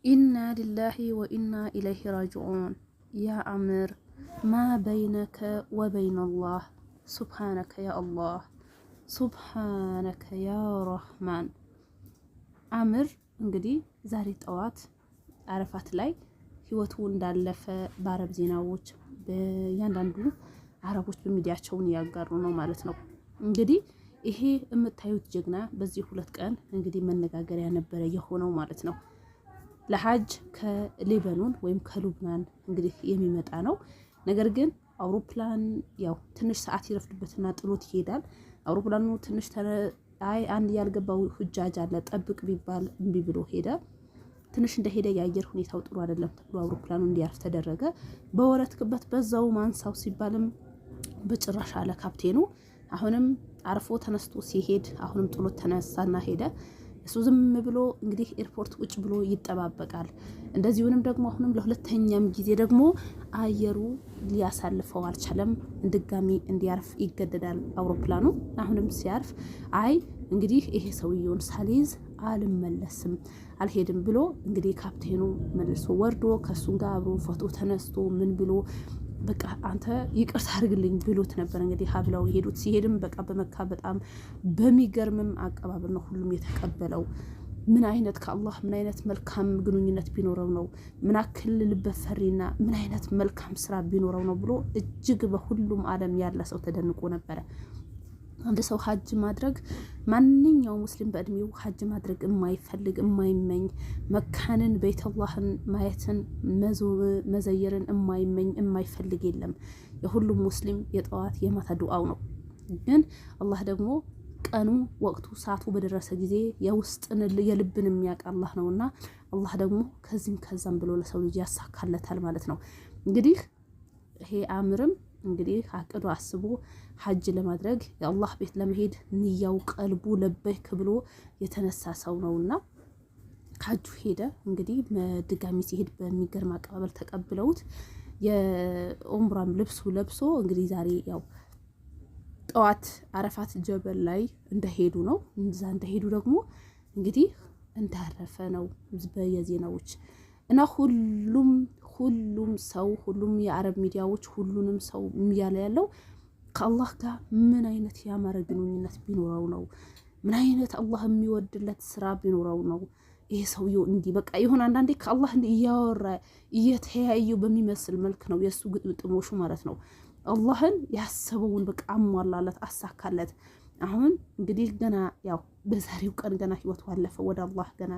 ኢና ሊላሂ ወኢና ኢለይሂ ራጅዑን። ያ አምር ማ በይነከ ወበይነ አላህ ሱብሓነከ ያ አላህ ሱብሓነከ ያ ረህማን። አምር እንግዲህ ዛሬ ጠዋት አረፋት ላይ ህይወቱ እንዳለፈ በአረብ ዜናዎች በእያንዳንዱ አረቦች በሚዲያቸውን እያጋሩ ነው ማለት ነው። እንግዲህ ይሄ የምታዩት ጀግና በዚህ 2 ቀን እንግዲህ መነጋገሪያ ነበረ የሆነው ማለት ነው። ለሐጅ ከሊባኖን ወይም ከሉብናን እንግዲህ የሚመጣ ነው። ነገር ግን አውሮፕላን ያው ትንሽ ሰዓት ይረፍድበትና ጥሎት ይሄዳል። አውሮፕላኑ ትንሽ አንድ ያልገባው ሁጃጅ አለ ጠብቅ ቢባል እምቢ ብሎ ሄደ። ትንሽ እንደሄደ የአየር ሁኔታው ጥሩ አይደለም ተብሎ አውሮፕላኑ እንዲያርፍ ተደረገ። በወረትክበት በዛው ማንሳው ሲባልም በጭራሽ አለ ካፕቴኑ። አሁንም አርፎ ተነስቶ ሲሄድ አሁንም ጥሎት ተነሳና ሄደ። እሱ ዝም ብሎ እንግዲህ ኤርፖርት ቁጭ ብሎ ይጠባበቃል። እንደዚሁንም ደግሞ አሁንም ለሁለተኛም ጊዜ ደግሞ አየሩ ሊያሳልፈው አልቻለም። ድጋሚ እንዲያርፍ ይገደዳል አውሮፕላኑ። አሁንም ሲያርፍ አይ እንግዲህ ይሄ ሰውየውን ሳልይዝ አልመለስም አልሄድም ብሎ እንግዲህ ካፕቴኑ መልሶ ወርዶ ከሱ ጋር አብሮ ፎቶ ተነስቶ ምን ብሎ በቃ አንተ ይቅርታ አድርግልኝ ብሎት ነበር። እንግዲህ ሀብላው የሄዱት ሲሄድም በቃ በመካ በጣም በሚገርምም አቀባበል ነው ሁሉም የተቀበለው። ምን አይነት ከአላህ ምን አይነት መልካም ግንኙነት ቢኖረው ነው፣ ምን አክል ልበፈሪና ምን አይነት መልካም ስራ ቢኖረው ነው ብሎ እጅግ በሁሉም ዓለም ያለ ሰው ተደንቆ ነበረ። አንድ ሰው ሀጅ ማድረግ ማንኛውም ሙስሊም በእድሜው ሀጅ ማድረግ የማይፈልግ የማይመኝ መካንን ቤተላህን ማየትን መዘየርን የማይመኝ የማይፈልግ የለም። የሁሉም ሙስሊም የጠዋት የማታ ዱዓው ነው። ግን አላህ ደግሞ ቀኑ ወቅቱ ሰዓቱ በደረሰ ጊዜ የውስጥን የልብን የሚያውቅ አላህ ነውና አላህ ደግሞ ከዚህም ከዛም ብሎ ለሰው ልጅ ያሳካለታል ማለት ነው። እንግዲህ ይሄ አምርም እንግዲህ አቅዶ አስቦ ሀጅ ለማድረግ የአላህ ቤት ለመሄድ ንያው ቀልቡ ለበይክ ብሎ የተነሳ ሰው ነውና ሀጁ ሄደ። እንግዲህ ድጋሚ ሲሄድ በሚገርም አቀባበል ተቀብለውት የኡምራም ልብሱ ለብሶ እንግዲህ ዛሬ ያው ጠዋት አረፋት ጀበል ላይ እንደሄዱ ነው። እዛ እንደሄዱ ደግሞ እንግዲህ እንዳረፈ ነው በየዜናዎች እና ሁሉም ሰው ሁሉም የአረብ ሚዲያዎች ሁሉንም ሰው እያለ ያለው ከአላህ ጋር ምን አይነት ያማረ ግንኙነት ቢኖረው ነው፣ ምን አይነት አላህ የሚወድለት ስራ ቢኖረው ነው ይሄ ሰውየው እንዲህ በቃ ይሁን። አንዳንዴ ከአላህ እንዲህ እያወራ እየተያዩ በሚመስል መልክ ነው የእሱ ግጥምጥሞሹ ማለት ነው። አላህን ያሰበውን በቃ አሟላለት አሳካለት። አሁን እንግዲህ ገና ያው በዛሬው ቀን ገና ህይወቱ አለፈ፣ ወደ አላህ ገና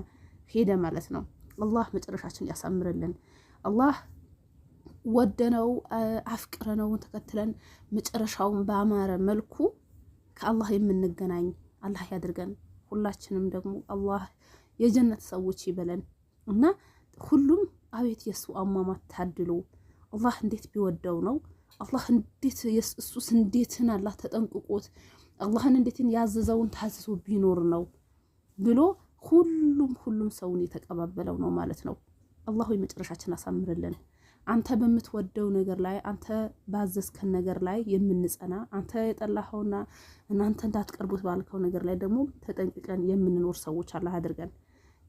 ሄደ ማለት ነው። አላህ መጨረሻችን ያሳምርልን። አላህ ወደነው አፍቅረነው ተከትለን መጨረሻውን በአማረ መልኩ ከአላህ የምንገናኝ አላህ ያድርገን። ሁላችንም ደግሞ አላህ የጀነት ሰዎች ይበለን እና ሁሉም አቤት የሱ አሟሟት ታድሎ አላህ እንዴት ቢወደው ነው። አላህ እንዴት እሱስ እንዴትን አላህ ተጠንቅቆት አላህን እንዴትን ያዘዘውን ታዝዞ ቢኖር ነው ብሎ ሁሉም ሰውን የተቀባበለው ነው ማለት ነው። አላህ ሆይ መጨረሻችን አሳምርልን። አንተ በምትወደው ነገር ላይ አንተ ባዘዝከን ነገር ላይ የምንጸና አንተ የጠላኸውና እናንተ እንዳትቀርቡት ባልከው ነገር ላይ ደግሞ ተጠንቅቀን የምንኖር ሰዎች አላህ አድርገን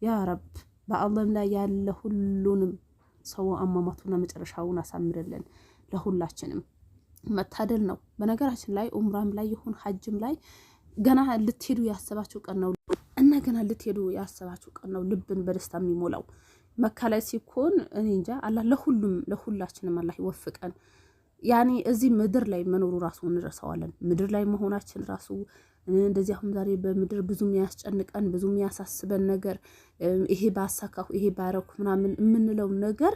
ያ ረብ። በአላህም ላይ ያለ ሁሉንም ሰው አሟሟቱና መጨረሻውን አሳምርልን። ለሁላችንም መታደል ነው። በነገራችን ላይ ኡምራም ላይ ይሁን ሐጅም ላይ ገና ልትሄዱ ያሰባችሁ ቀን ነው እና ገና ልትሄዱ ያሰባችሁ ቀን ነው ልብን በደስታ የሚሞላው። መካ ላይ ሲኮን እኔ እንጃ አላህ ለሁላችንም አላህ ይወፍቀን። ያኔ እዚህ ምድር ላይ መኖሩ ራሱ እንረሳዋለን። ምድር ላይ መሆናችን ራሱ እንደዚህ አሁን ዛሬ በምድር ብዙም ያስጨንቀን ብዙም ያሳስበን ነገር ይሄ ባሳካሁ ይሄ ባረኩ ምናምን የምንለው ነገር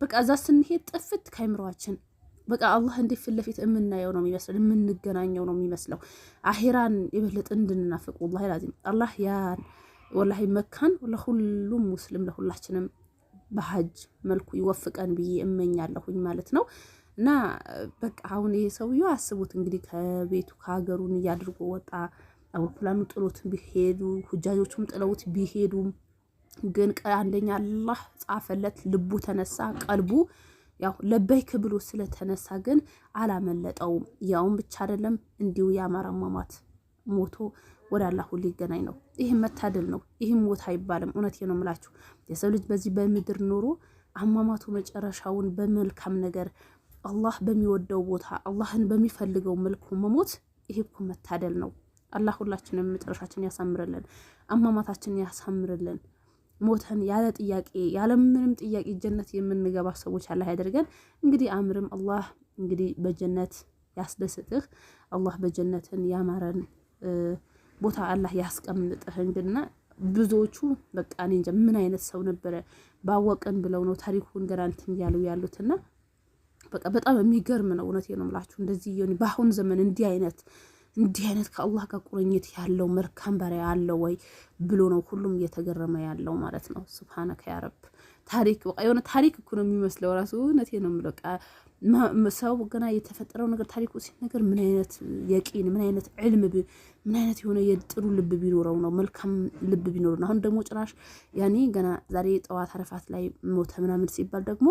በቃ እዛ ስንሄድ ጥፍት ካይምሯችን በቃ አላህ እንዴት ፊት ለፊት የምናየው ነው የሚመስለው የምንገናኘው ነው የሚመስለው። አኺራን የበለጠ እንድንናፍቅ ወላሂ ላዚም አላህ ያን ወላሂ መካን ለሁሉም ሙስሊም ለሁላችንም በሐጅ መልኩ ይወፍቀን ብዬ እመኛለሁኝ ማለት ነው። እና በቃ አሁን ይሄ ሰውዬው አስቡት እንግዲህ ከቤቱ ከሀገሩን እያድርጎ ወጣ። አውሮፕላኑ ጥሎት ቢሄዱ ሁጃጆቹም ጥለውት ቢሄዱ ግን አንደኛ አላህ ጻፈለት፣ ልቡ ተነሳ፣ ቀልቡ ያው ለበይክ ብሎ ስለተነሳ ግን አላመለጠውም። ያውም ብቻ አይደለም እንዲሁ ያማረ አሟሟት ሞቶ ወደ አላህ ሊገናኝ ነው። ይህም መታደል ነው። ይህም ሞት አይባልም። እውነቴ ነው የምላችሁ የሰው ልጅ በዚህ በምድር ኖሮ አሟሟቱ መጨረሻውን በመልካም ነገር አላህ በሚወደው ቦታ አላህን በሚፈልገው መልኩ መሞት ይሄ እኮ መታደል ነው። አላህ ሁላችንም መጨረሻችን ያሳምርልን፣ አሟሟታችንን ያሳምርልን። ሞተን ያለ ጥያቄ ያለ ምንም ጥያቄ ጀነት የምንገባ ሰዎች አላህ ያደርገን። እንግዲህ አምርም አላህ እንግዲህ በጀነት ያስደስትህ። አላህ በጀነትን ያማረን ቦታ አላህ ያስቀምጥህ። እንግዲህ ብዙዎቹ በቃ እኔ እንጃ ምን አይነት ሰው ነበረ ባወቀን ብለው ነው ታሪኩን ገና እንትን እያሉ ያሉትና በቃ በጣም የሚገርም ነው። እውነቴ ነው የምላችሁ እንደዚህ ይሁን በአሁን ዘመን እንዲህ አይነት ከአላህ ጋር ቁርኝት ያለው መልካም ባሪያ አለው ወይ ብሎ ነው ሁሉም እየተገረመ ያለው ማለት ነው። ሱብሃነከ ያ ረብ። ታሪክ በቃ የሆነ ታሪክ እኮ ነው የሚመስለው ራሱ። እውነቴ ነው የምለው ሰው ገና የተፈጠረው ነገር ታሪኩ ሲነገር ምን አይነት የቂን ምን አይነት ዕልም ምን አይነት የሆነ የጥሩ ልብ ቢኖረው ነው መልካም ልብ ቢኖረው ነው። አሁን ደግሞ ጭራሽ ያኔ ገና ዛሬ ጠዋት አረፋት ላይ ሞተ ምናምን ሲባል ደግሞ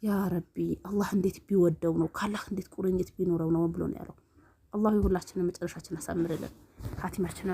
ያ ረቢ አላህ እንዴት ቢወደው ነው ካላህ እንዴት ቁርኝት ቢኖረው ነው ብሎ ነው ያለው። አላህ ሁላችንን መጨረሻችን አሳምርልን፣ ኻቲማችንን